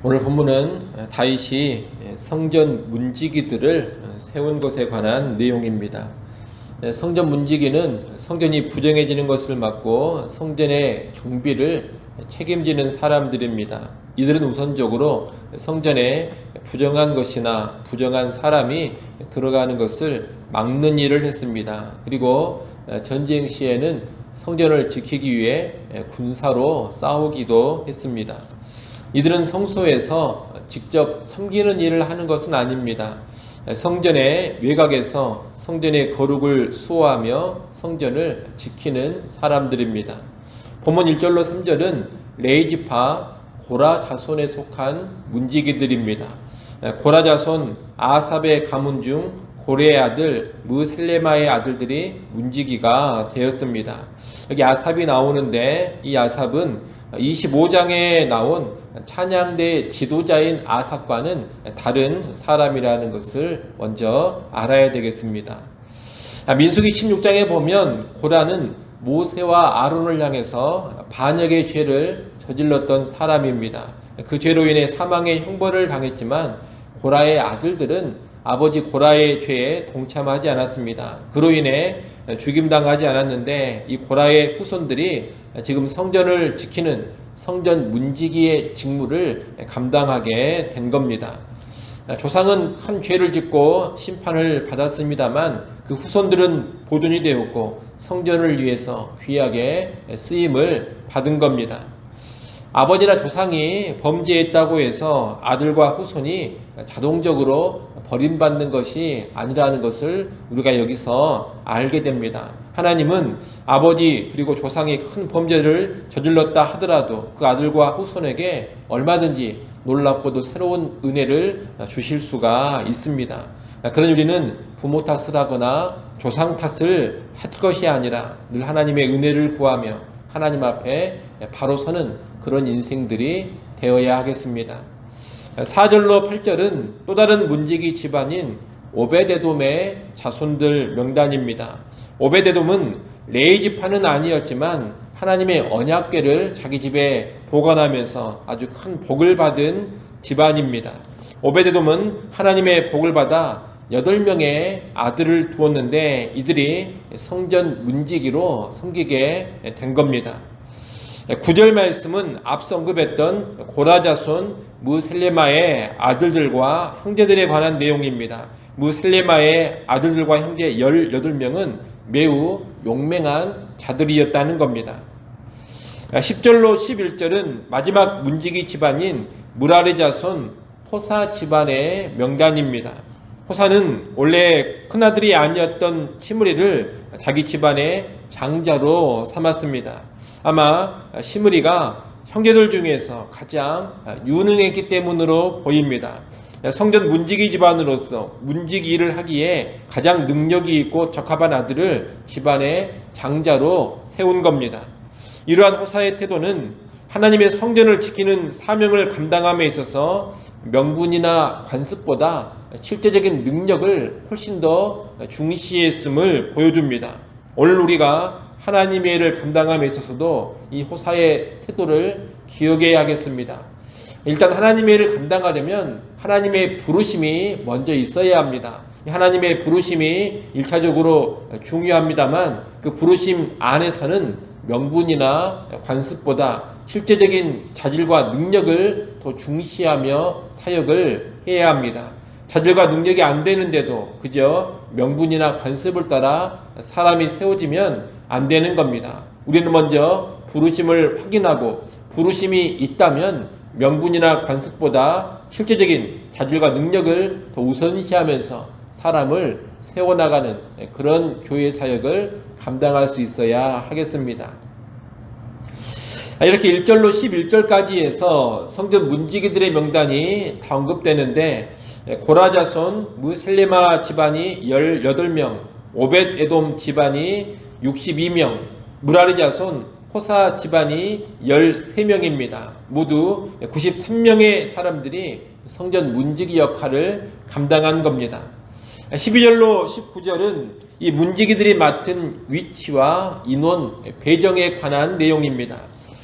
오늘 본문은 다윗이 성전 문지기들을 세운 것에 관한 내용입니다. 성전 문지기는 성전이 부정해지는 것을 막고 성전의 경비를 책임지는 사람들입니다. 이들은 우선적으로 성전에 부정한 것이나 부정한 사람이 들어가는 것을 막는 일을 했습니다. 그리고 전쟁 시에는 성전을 지키기 위해 군사로 싸우기도 했습니다. 이들은 성소에서 직접 섬기는 일을 하는 것은 아닙니다. 성전의 외곽에서 성전의 거룩을 수호하며 성전을 지키는 사람들입니다. 본문 1절로 3절은 레위지파 고라 자손에 속한 문지기들입니다. 고라 자손 아삽의 가문 중 고레의 아들 무셀레마의 아들들이 문지기가 되었습니다. 여기 아삽이 나오는데 이 아삽은 25장에 나온 찬양대 지도자인 아삽과는 다른 사람이라는 것을 먼저 알아야 되겠습니다. 민수기 16장에 보면 고라는 모세와 아론을 향해서 반역의 죄를 저질렀던 사람입니다. 그 죄로 인해 사망의 형벌을 당했지만 고라의 아들들은 아버지 고라의 죄에 동참하지 않았습니다. 그로 인해 죽임당하지 않았는데 이 고라의 후손들이 지금 성전을 지키는 성전 문지기의 직무를 감당하게 된 겁니다. 조상은 큰 죄를 짓고 심판을 받았습니다만 그 후손들은 보존이 되었고 성전을 위해서 귀하게 쓰임을 받은 겁니다. 아버지나 조상이 범죄했다고 해서 아들과 후손이 자동적으로 버림받는 것이 아니라는 것을 우리가 여기서 알게 됩니다. 하나님은 아버지 그리고 조상이 큰 범죄를 저질렀다 하더라도 그 아들과 후손에게 얼마든지 놀랍고도 새로운 은혜를 주실 수가 있습니다. 그러니 우리는 부모 탓을 하거나 조상 탓을 할 것이 아니라 늘 하나님의 은혜를 구하며 하나님 앞에 바로 서는 그런 인생들이 되어야 하겠습니다. 4절로 8절은 또 다른 문지기 집안인 오베데돔의 자손들 명단입니다. 오베데돔은 레위지파는 아니었지만 하나님의 언약궤를 자기 집에 보관하면서 아주 큰 복을 받은 집안입니다. 오베데돔은 하나님의 복을 받아 8명의 아들을 두었는데 이들이 성전 문지기로 섬기게 된 겁니다. 9절 말씀은 앞서 언급했던 고라 자손 무셀레마의 아들들과 형제들에 관한 내용입니다. 무셀레마의 아들들과 형제 18명은 매우 용맹한 자들이었다는 겁니다. 10절로 11절은 마지막 문지기 집안인 무라리 자손 호사 집안의 명단입니다. 호사는 원래 큰아들이 아니었던 시므리를 자기 집안의 장자로 삼았습니다. 아마 시므리가 형제들 중에서 가장 유능했기 때문으로 보입니다. 성전 문지기 집안으로서 문지기 일을 하기에 가장 능력이 있고 적합한 아들을 집안의 장자로 세운 겁니다. 이러한 호사의 태도는 하나님의 성전을 지키는 사명을 감당함에 있어서 명분이나 관습보다 실제적인 능력을 훨씬 더 중시했음을 보여줍니다. 오늘 우리가 하나님의 일을 감당함에 있어서도 이 호사의 태도를 기억해야 하겠습니다. 일단 하나님의 일을 감당하려면 하나님의 부르심이 먼저 있어야 합니다. 하나님의 부르심이 1차적으로 중요합니다만 그 부르심 안에서는 명분이나 관습보다 실제적인 자질과 능력을 더 중시하며 사역을 해야 합니다. 자질과 능력이 안 되는데도 그저 명분이나 관습을 따라 사람이 세워지면 안 되는 겁니다. 우리는 먼저 부르심을 확인하고 부르심이 있다면 명분이나 관습보다 실제적인 자질과 능력을 더 우선시하면서 사람을 세워나가는 그런 교회 사역을 감당할 수 있어야 하겠습니다. 이렇게 1절로 11절까지 해서 성전 문지기들의 명단이 다 언급되는데 고라 자손 무셀레마 집안이 18명, 오벳에돔 집안이 62명, 무라리 자손 호사 집안이 13명입니다. 모두 93명의 사람들이 성전 문지기 역할을 감당한 겁니다. 12절로 19절은 이 문지기들이 맡은 위치와 인원, 배정에 관한 내용입니다.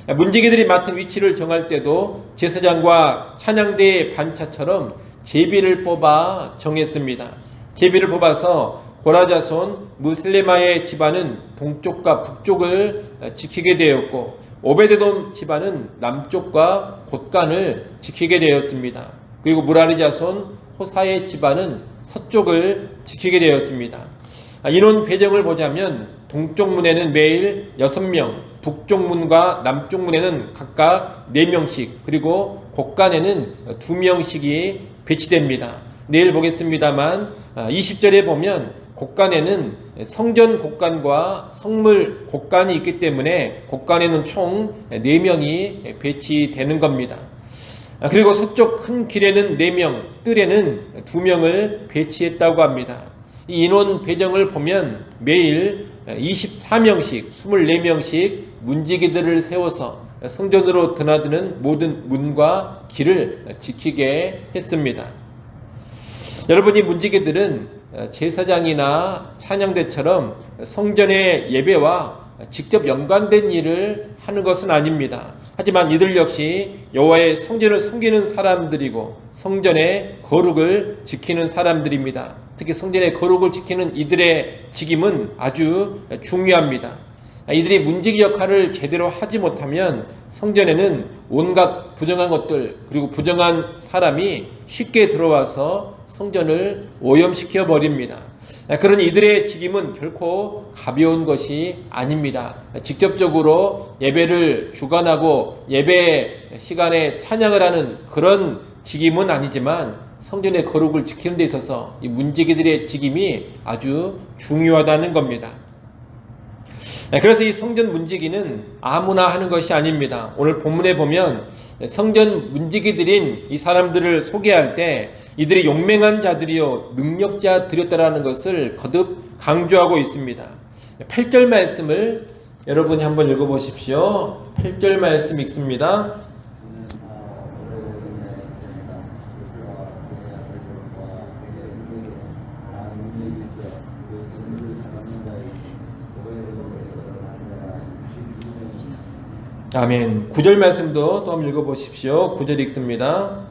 문지기들이 맡은 위치를 정할 때도 제사장과 찬양대의 반차처럼 제비를 뽑아 정했습니다. 제비를 뽑아서 고라자손 무셀레마의 집안은 동쪽과 북쪽을 지키게 되었고 오베데돔 집안은 남쪽과 곳간을 지키게 되었습니다. 그리고 무라리 자손 호사의 집안은 서쪽을 지키게 되었습니다. 인원 배정을 보자면 동쪽 문에는 매일 6명, 북쪽 문과 남쪽 문에는 각각 4명씩, 그리고 곳간에는 2명씩이 배치됩니다. 내일 보겠습니다만 20절에 보면 곳간에는 성전 곳간과 성물 곳간이 있기 때문에 곳간에는 총 4명이 배치되는 겁니다. 그리고 서쪽 큰 길에는 4명, 뜰에는 2명을 배치했다고 합니다. 이 인원 배정을 보면 매일 24명씩, 24명씩 문지기들을 세워서 성전으로 드나드는 모든 문과 길을 지키게 했습니다. 여러분, 이 문지기들은 제사장이나 찬양대처럼 성전의 예배와 직접 연관된 일을 하는 것은 아닙니다. 하지만 이들 역시 여호와의 성전을 섬기는 사람들이고 성전의 거룩을 지키는 사람들입니다. 특히 성전의 거룩을 지키는 이들의 직임은 아주 중요합니다. 이들이 문지기 역할을 제대로 하지 못하면 성전에는 온갖 부정한 것들, 그리고 부정한 사람이 쉽게 들어와서 성전을 오염시켜 버립니다. 그러니 이들의 직임은 결코 가벼운 것이 아닙니다. 직접적으로 예배를 주관하고 예배 시간에 찬양을 하는 그런 직임은 아니지만 성전의 거룩을 지키는 데 있어서 이 문지기들의 직임이 아주 중요하다는 겁니다. 그래서 이 성전 문지기는 아무나 하는 것이 아닙니다. 오늘 본문에 보면 성전 문지기들인 이 사람들을 소개할 때 이들이 용맹한 자들이요 능력자들이었다라는 것을 거듭 강조하고 있습니다. 8절 말씀을 여러분이 한번 읽어보십시오. 8절 말씀 읽습니다. 아멘. 9절 말씀도 또 한번 읽어보십시오. 9절 읽습니다.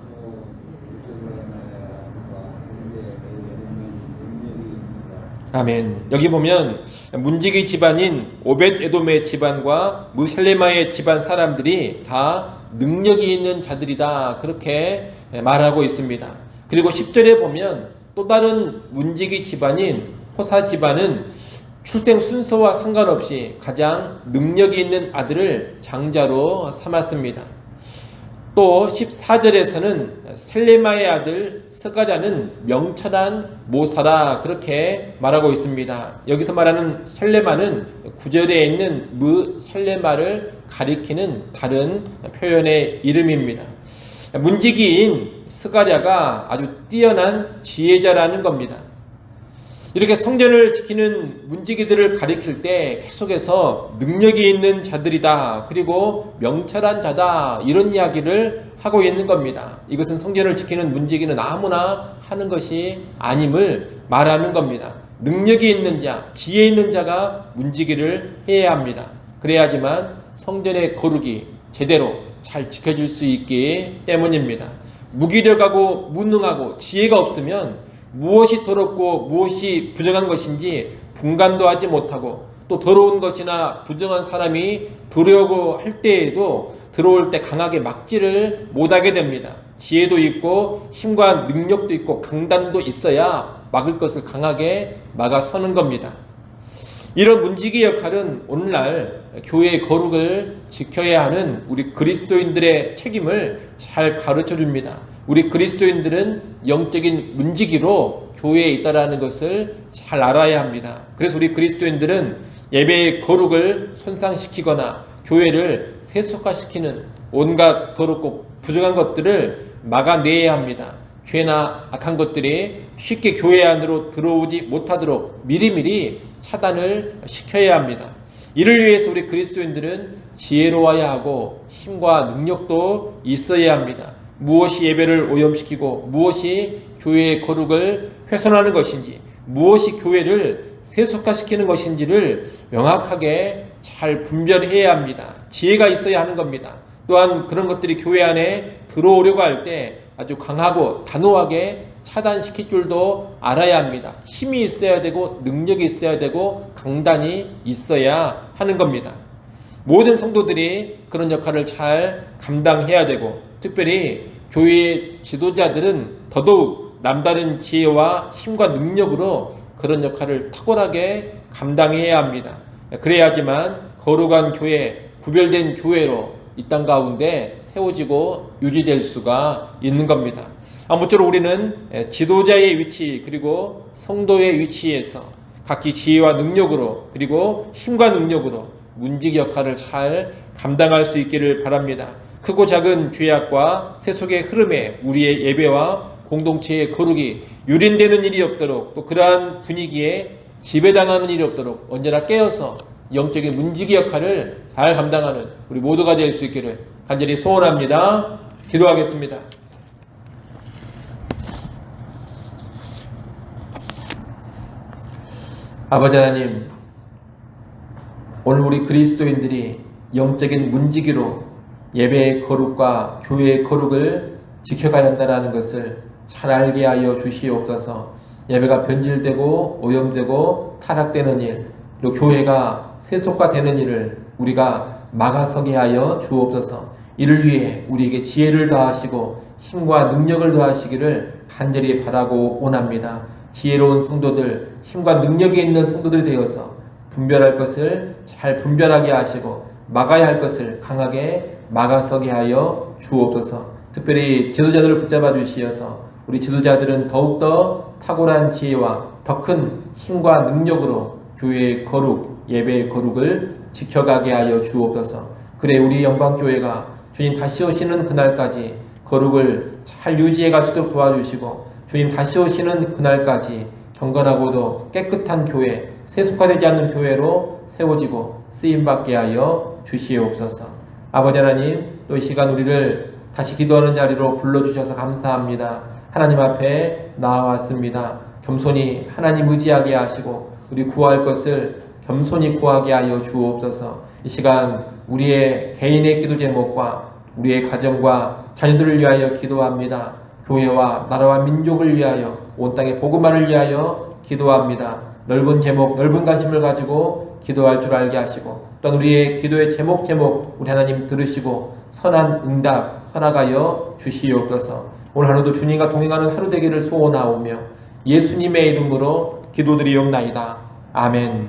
아멘. 여기 보면 문지기 집안인 오벳에돔의 집안과 무셀레마의 집안 사람들이 다 능력이 있는 자들이다, 그렇게 말하고 있습니다. 그리고 10절에 보면 또 다른 문지기 집안인 호사 집안은 출생 순서와 상관없이 가장 능력이 있는 아들을 장자로 삼았습니다. 또 14절에서는 셀레마의 아들 스가랴는 명철한 모사라, 그렇게 말하고 있습니다. 여기서 말하는 셀레마는 9절에 있는 무셀레마를 가리키는 다른 표현의 이름입니다. 문지기인 스가랴가 아주 뛰어난 지혜자라는 겁니다. 이렇게 성전을 지키는 문지기들을 가리킬 때 계속해서 능력이 있는 자들이다, 그리고 명철한 자다, 이런 이야기를 하고 있는 겁니다. 이것은 성전을 지키는 문지기는 아무나 하는 것이 아님을 말하는 겁니다. 능력이 있는 자, 지혜 있는 자가 문지기를 해야 합니다. 그래야지만 성전의 거룩이 제대로 잘 지켜질 수 있기 때문입니다. 무기력하고 무능하고 지혜가 없으면 무엇이 더럽고 무엇이 부정한 것인지 분간도 하지 못하고, 또 더러운 것이나 부정한 사람이 들어오고 할 때에도 들어올 때 강하게 막지를 못하게 됩니다. 지혜도 있고 힘과 능력도 있고 강단도 있어야 막을 것을 강하게 막아서는 겁니다. 이런 문지기 역할은 오늘날 교회의 거룩을 지켜야 하는 우리 그리스도인들의 책임을 잘 가르쳐 줍니다. 우리 그리스도인들은 영적인 문지기로 교회에 있다라는 것을 잘 알아야 합니다. 그래서 우리 그리스도인들은 예배의 거룩을 손상시키거나 교회를 세속화시키는 온갖 더럽고 부정한 것들을 막아내야 합니다. 죄나 악한 것들이 쉽게 교회 안으로 들어오지 못하도록 미리미리 차단을 시켜야 합니다. 이를 위해서 우리 그리스도인들은 지혜로워야 하고 힘과 능력도 있어야 합니다. 무엇이 예배를 오염시키고 무엇이 교회의 거룩을 훼손하는 것인지, 무엇이 교회를 세속화시키는 것인지를 명확하게 잘 분별해야 합니다. 지혜가 있어야 하는 겁니다. 또한 그런 것들이 교회 안에 들어오려고 할 때 아주 강하고 단호하게 차단시킬 줄도 알아야 합니다. 힘이 있어야 되고 능력이 있어야 되고 강단이 있어야 하는 겁니다. 모든 성도들이 그런 역할을 잘 감당해야 되고, 특별히 교회의 지도자들은 더더욱 남다른 지혜와 힘과 능력으로 그런 역할을 탁월하게 감당해야 합니다. 그래야지만 거룩한 교회, 구별된 교회로 이 땅 가운데 세워지고 유지될 수가 있는 겁니다. 아무쪼록 우리는 지도자의 위치 그리고 성도의 위치에서 각기 지혜와 능력으로 그리고 힘과 능력으로 문지기 역할을 잘 감당할 수 있기를 바랍니다. 크고 작은 죄악과 세속의 흐름에 우리의 예배와 공동체의 거룩이 유린되는 일이 없도록, 또 그러한 분위기에 지배당하는 일이 없도록 언제나 깨어서 영적인 문지기 역할을 잘 감당하는 우리 모두가 될 수 있기를 간절히 소원합니다. 기도하겠습니다. 아버지 하나님, 오늘 우리 그리스도인들이 영적인 문지기로 예배의 거룩과 교회의 거룩을 지켜가야 한다는 것을 잘 알게 하여 주시옵소서. 예배가 변질되고 오염되고 타락되는 일, 그리고 교회가 세속화되는 일을 우리가 막아서게 하여 주옵소서. 이를 위해 우리에게 지혜를 더하시고 힘과 능력을 더하시기를 간절히 바라고 원합니다. 지혜로운 성도들, 힘과 능력이 있는 성도들 되어서 분별할 것을 잘 분별하게 하시고 막아야 할 것을 강하게 막아서게 하여 주옵소서. 특별히 지도자들을 붙잡아 주시어서 우리 지도자들은 더욱더 탁월한 지혜와 더 큰 힘과 능력으로 교회의 거룩, 예배의 거룩을 지켜가게 하여 주옵소서. 그래 우리 영광교회가 주님 다시 오시는 그날까지 거룩을 잘 유지해 갈 수 있도록 도와주시고, 주님 다시 오시는 그날까지 경건하고도 깨끗한 교회, 세속화되지 않는 교회로 세워지고 쓰임받게 하여 주시옵소서. 아버지 하나님, 또 이 시간 우리를 다시 기도하는 자리로 불러주셔서 감사합니다. 하나님 앞에 나와왔습니다. 겸손히 하나님 의지하게 하시고 우리 구할 것을 겸손히 구하게 하여 주옵소서. 이 시간 우리의 개인의 기도 제목과 우리의 가정과 자녀들을 위하여 기도합니다. 교회와 나라와 민족을 위하여, 온 땅의 복음화를 위하여 기도합니다. 넓은 제목, 넓은 관심을 가지고 기도할 줄 알게 하시고, 또한 우리의 기도의 제목 우리 하나님 들으시고 선한 응답 허락하여 주시옵소서. 오늘 하루도 주님과 동행하는 하루 되기를 소원하오며 예수님의 이름으로 기도드리옵나이다. 아멘.